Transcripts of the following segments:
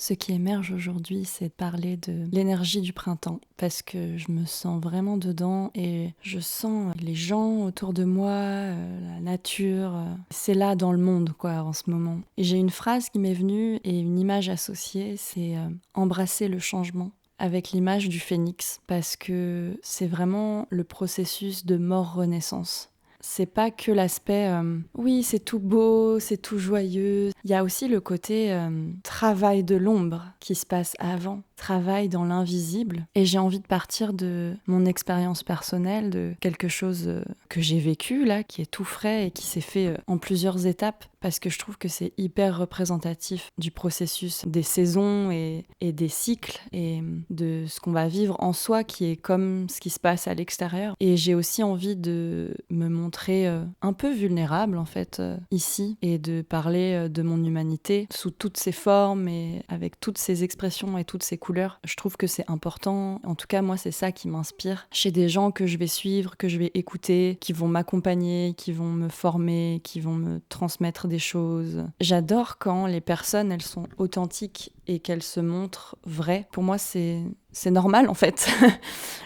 Ce qui émerge aujourd'hui, c'est de parler de l'énergie du printemps, parce que je me sens vraiment dedans et je sens les gens autour de moi, la nature. C'est là dans le monde, quoi, en ce moment. Et j'ai une phrase qui m'est venue et une image associée, c'est embrasser le changement, avec l'image du phénix, parce que c'est vraiment le processus de mort-renaissance. C'est pas que l'aspect oui, c'est tout beau, c'est tout joyeux. Il y a aussi le côté travail de l'ombre qui se passe avant, travail dans l'invisible. Et j'ai envie de partir de mon expérience personnelle, de quelque chose que j'ai vécu là, qui est tout frais et qui s'est fait en plusieurs étapes, parce que je trouve que c'est hyper représentatif du processus des saisons et des cycles et de ce qu'on va vivre en soi, qui est comme ce qui se passe à l'extérieur. Et j'ai aussi envie de me montrer un peu vulnérable en fait ici, et de parler de mon humanité sous toutes ses formes et avec toutes ses expressions et toutes ses couleurs. Je trouve que c'est important. En tout cas, moi, c'est ça qui m'inspire chez des gens que je vais suivre, que je vais écouter, qui vont m'accompagner, qui vont me former, qui vont me transmettre des choses. J'adore quand les personnes, elles sont authentiques et qu'elles se montrent vraies. Pour moi, c'est normal en fait.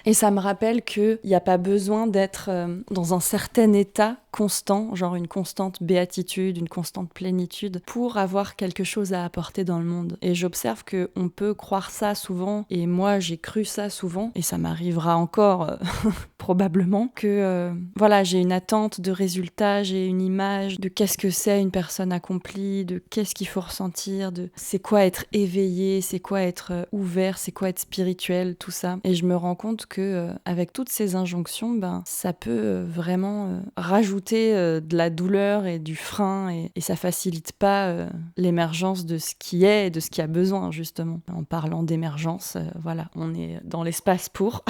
Et ça me rappelle qu'il n'y a pas besoin d'être dans un certain état constant, genre une constante béatitude, une constante plénitude, pour avoir quelque chose à apporter dans le monde. Et j'observe qu'on peut croire ça souvent, et moi j'ai cru ça souvent, et ça m'arrivera encore probablement, que voilà, j'ai une attente de résultats, j'ai une image de qu'est-ce que c'est une personne accomplie, de qu'est-ce qu'il faut ressentir, de c'est quoi être éveillé, c'est quoi être ouvert, c'est quoi être spirituel, tout ça. Et je me rends compte que avec toutes ces injonctions, ben ça peut vraiment rajouter de la douleur et du frein, et ça facilite pas l'émergence de ce qui est et de ce qui a besoin, justement. En parlant d'émergence, voilà, on est dans l'espace pour.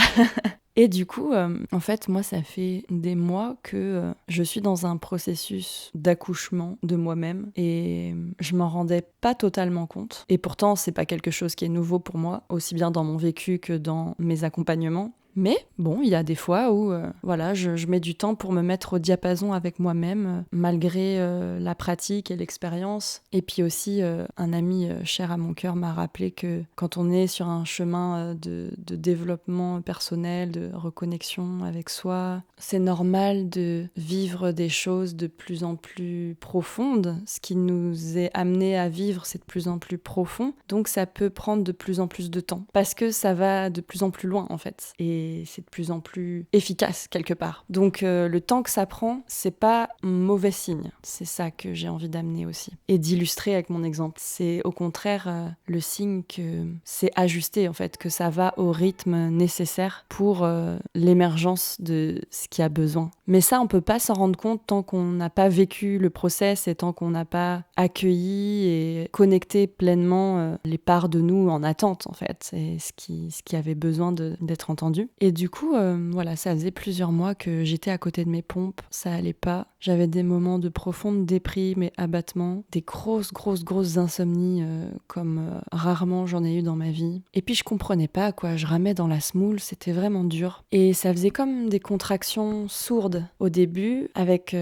Et du coup, en fait, moi, ça fait des mois que je suis dans un processus d'accouchement de moi-même, et je m'en rendais pas totalement compte. Et pourtant, c'est pas quelque chose qui est nouveau pour moi, aussi bien dans mon vécu que dans mes accompagnements. Mais bon, il y a des fois où voilà, je mets du temps pour me mettre au diapason avec moi-même, malgré la pratique et l'expérience. Et puis aussi, un ami cher à mon cœur m'a rappelé que quand on est sur un chemin de développement personnel, de reconnexion avec soi, c'est normal de vivre des choses de plus en plus profondes. Ce qui nous est amené à vivre, c'est de plus en plus profond. Donc ça peut prendre de plus en plus de temps, parce que ça va de plus en plus loin en fait. Et c'est de plus en plus efficace quelque part. Donc le temps que ça prend, c'est pas un mauvais signe. C'est ça que j'ai envie d'amener aussi. Et d'illustrer avec mon exemple. C'est au contraire le signe que c'est ajusté en fait, que ça va au rythme nécessaire pour l'émergence de ce qui a besoin. Mais ça, on peut pas s'en rendre compte tant qu'on n'a pas vécu le process et tant qu'on n'a pas accueilli et connecté pleinement les parts de nous en attente en fait, et ce qui avait besoin d'être entendu. Et du coup, voilà, ça faisait plusieurs mois que j'étais à côté de mes pompes, ça allait pas. J'avais des moments de profonde déprime et abattement, des grosses insomnies comme rarement j'en ai eu dans ma vie. Et puis je comprenais pas quoi, je ramais dans la semoule, c'était vraiment dur. Et ça faisait comme des contractions sourdes au début, avec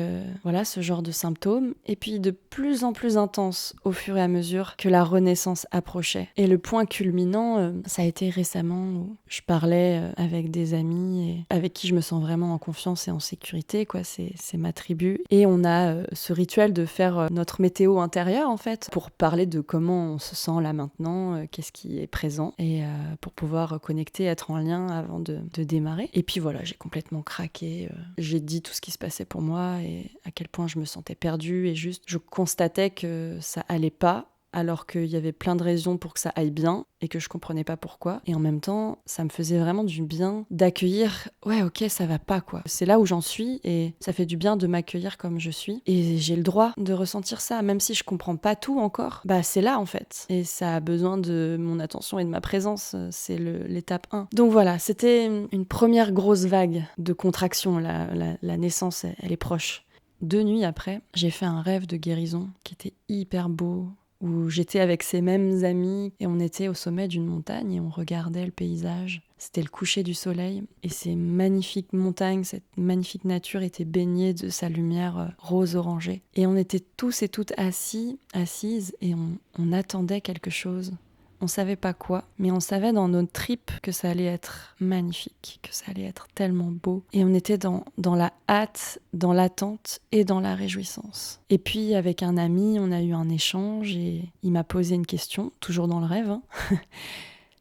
voilà ce genre de symptômes, et puis de plus en plus intenses au fur et à mesure que la renaissance approchait. Et le point culminant, ça a été récemment où je parlais avec des amis et avec qui je me sens vraiment en confiance et en sécurité, quoi. C'est ma tribu. Et on a ce rituel de faire notre météo intérieure, en fait, pour parler de comment on se sent là maintenant, qu'est-ce qui est présent, et pour pouvoir connecter, être en lien avant de démarrer. Et puis voilà, j'ai complètement craqué. J'ai dit tout ce qui se passait pour moi et à quel point je me sentais perdue, et juste, je constatais que ça allait pas, alors qu'il y avait plein de raisons pour que ça aille bien et que je comprenais pas pourquoi. Et en même temps, ça me faisait vraiment du bien d'accueillir, ouais, ok, ça va pas, quoi. C'est là où j'en suis, et ça fait du bien de m'accueillir comme je suis. Et j'ai le droit de ressentir ça, même si je comprends pas tout encore. Bah, c'est là, en fait. Et ça a besoin de mon attention et de ma présence. C'est l'étape 1. Donc voilà, c'était une première grosse vague de contraction. La naissance, elle est proche. 2 nuits après, j'ai fait un rêve de guérison qui était hyper beau, où j'étais avec ces mêmes amis et on était au sommet d'une montagne et on regardait le paysage. C'était le coucher du soleil et ces magnifiques montagnes, cette magnifique nature était baignée de sa lumière rose-orangée. Et on était tous et toutes assises et on attendait quelque chose. On savait pas quoi, mais on savait dans nos tripes que ça allait être magnifique, que ça allait être tellement beau. Et on était dans la hâte, dans l'attente et dans la réjouissance. Et puis avec un ami, on a eu un échange et il m'a posé une question, toujours dans le rêve, hein,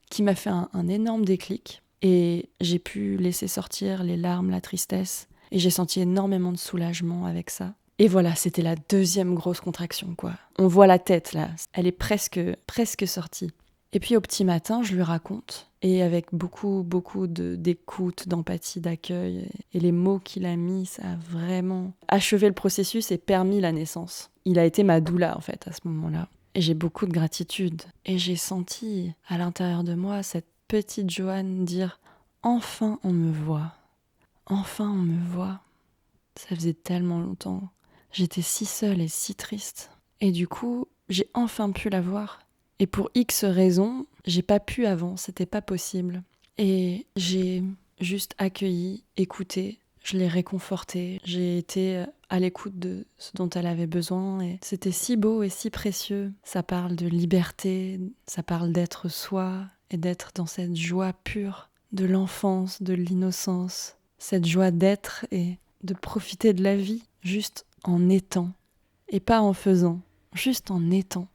qui m'a fait un énorme déclic. Et j'ai pu laisser sortir les larmes, la tristesse. Et j'ai senti énormément de soulagement avec ça. Et voilà, c'était la deuxième grosse contraction, quoi. On voit la tête, là. Elle est presque sortie. Et puis au petit matin, je lui raconte. Et avec beaucoup d'écoute, d'empathie, d'accueil. Et les mots qu'il a mis, ça a vraiment achevé le processus et permis la naissance. Il a été ma doula, en fait, à ce moment-là. Et j'ai beaucoup de gratitude. Et j'ai senti, à l'intérieur de moi, cette petite Joanne dire « Enfin, on me voit. Enfin, on me voit. » Ça faisait tellement longtemps. J'étais si seule et si triste. Et du coup, j'ai enfin pu la voir. Et pour X raisons, j'ai pas pu avant, c'était pas possible. Et j'ai juste accueilli, écouté, je l'ai réconfortée. J'ai été à l'écoute de ce dont elle avait besoin et c'était si beau et si précieux. Ça parle de liberté, ça parle d'être soi et d'être dans cette joie pure de l'enfance, de l'innocence, cette joie d'être et de profiter de la vie juste en étant et pas en faisant, juste en étant.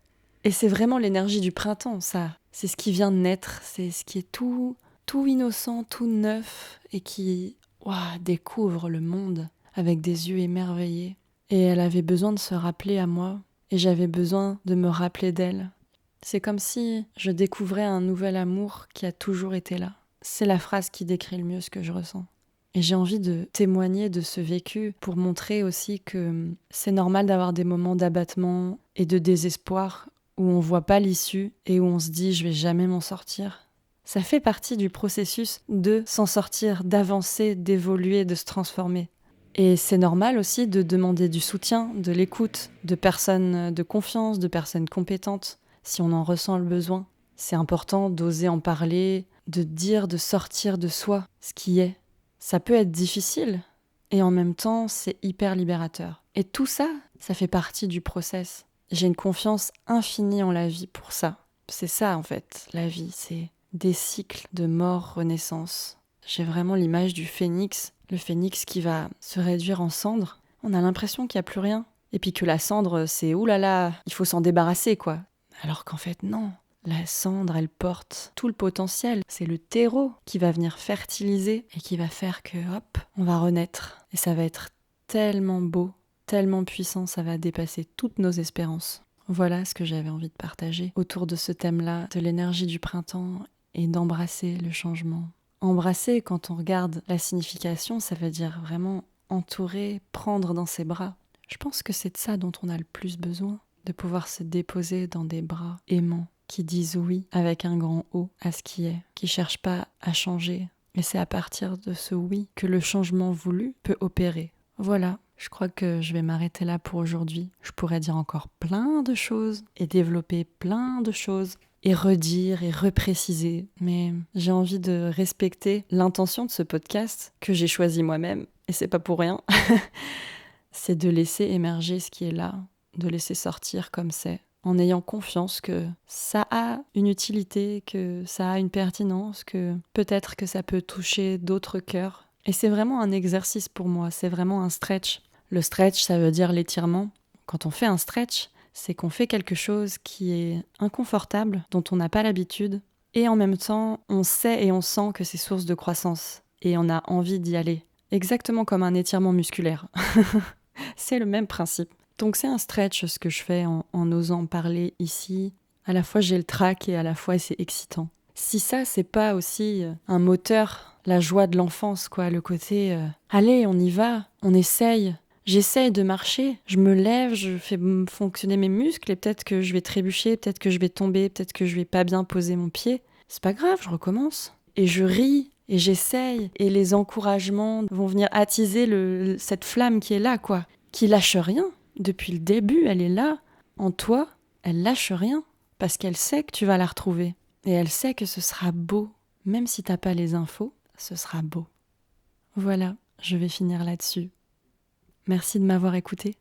Et c'est vraiment l'énergie du printemps, ça. C'est ce qui vient de naître, c'est ce qui est tout innocent, tout neuf et qui découvre le monde avec des yeux émerveillés. Et elle avait besoin de se rappeler à moi et j'avais besoin de me rappeler d'elle. C'est comme si je découvrais un nouvel amour qui a toujours été là. C'est la phrase qui décrit le mieux ce que je ressens. Et j'ai envie de témoigner de ce vécu pour montrer aussi que c'est normal d'avoir des moments d'abattement et de désespoir où on voit pas l'issue et où on se dit je vais jamais m'en sortir. Ça fait partie du processus de s'en sortir, d'avancer, d'évoluer, de se transformer. Et c'est normal aussi de demander du soutien, de l'écoute, de personnes de confiance, de personnes compétentes, si on en ressent le besoin. C'est important d'oser en parler, de dire, de sortir de soi ce qui est. Ça peut être difficile et en même temps, c'est hyper libérateur. Et tout ça, ça fait partie du process. J'ai une confiance infinie en la vie pour ça. C'est ça en fait, la vie, c'est des cycles de mort, renaissance. J'ai vraiment l'image du phénix, le phénix qui va se réduire en cendres. On a l'impression qu'il n'y a plus rien. Et puis que la cendre, c'est oulala, il faut s'en débarrasser quoi. Alors qu'en fait non. La cendre, elle porte tout le potentiel. C'est le terreau qui va venir fertiliser et qui va faire que, hop, on va renaître. Et ça va être tellement beau, tellement puissant, ça va dépasser toutes nos espérances. Voilà ce que j'avais envie de partager autour de ce thème-là, de l'énergie du printemps et d'embrasser le changement. Embrasser, quand on regarde la signification, ça veut dire vraiment entourer, prendre dans ses bras. Je pense que c'est de ça dont on a le plus besoin, de pouvoir se déposer dans des bras aimants, qui disent oui avec un grand O à ce qui est, qui cherchent pas à changer. Et c'est à partir de ce oui que le changement voulu peut opérer. Voilà, je crois que je vais m'arrêter là pour aujourd'hui. Je pourrais dire encore plein de choses et développer plein de choses et redire et repréciser. Mais j'ai envie de respecter l'intention de ce podcast que j'ai choisi moi-même. Et c'est pas pour rien. C'est de laisser émerger ce qui est là, de laisser sortir comme c'est, en ayant confiance que ça a une utilité, que ça a une pertinence, que peut-être que ça peut toucher d'autres cœurs. Et c'est vraiment un exercice pour moi, c'est vraiment un stretch. Le stretch, ça veut dire l'étirement. Quand on fait un stretch, c'est qu'on fait quelque chose qui est inconfortable, dont on n'a pas l'habitude, et en même temps, on sait et on sent que c'est source de croissance, et on a envie d'y aller. Exactement comme un étirement musculaire. C'est le même principe. Donc c'est un stretch ce que je fais en osant parler ici. À la fois j'ai le trac et à la fois c'est excitant. Si ça c'est pas aussi un moteur, la joie de l'enfance quoi, le côté allez on y va, on essaye. J'essaye de marcher, je me lève, je fais fonctionner mes muscles et peut-être que je vais trébucher, peut-être que je vais tomber, peut-être que je vais pas bien poser mon pied. C'est pas grave, je recommence. Et je ris et j'essaye et les encouragements vont venir attiser cette flamme qui est là quoi, qui lâche rien. Depuis le début, elle est là, en toi, elle lâche rien, parce qu'elle sait que tu vas la retrouver. Et elle sait que ce sera beau, même si t'as pas les infos, ce sera beau. Voilà, je vais finir là-dessus. Merci de m'avoir écouté.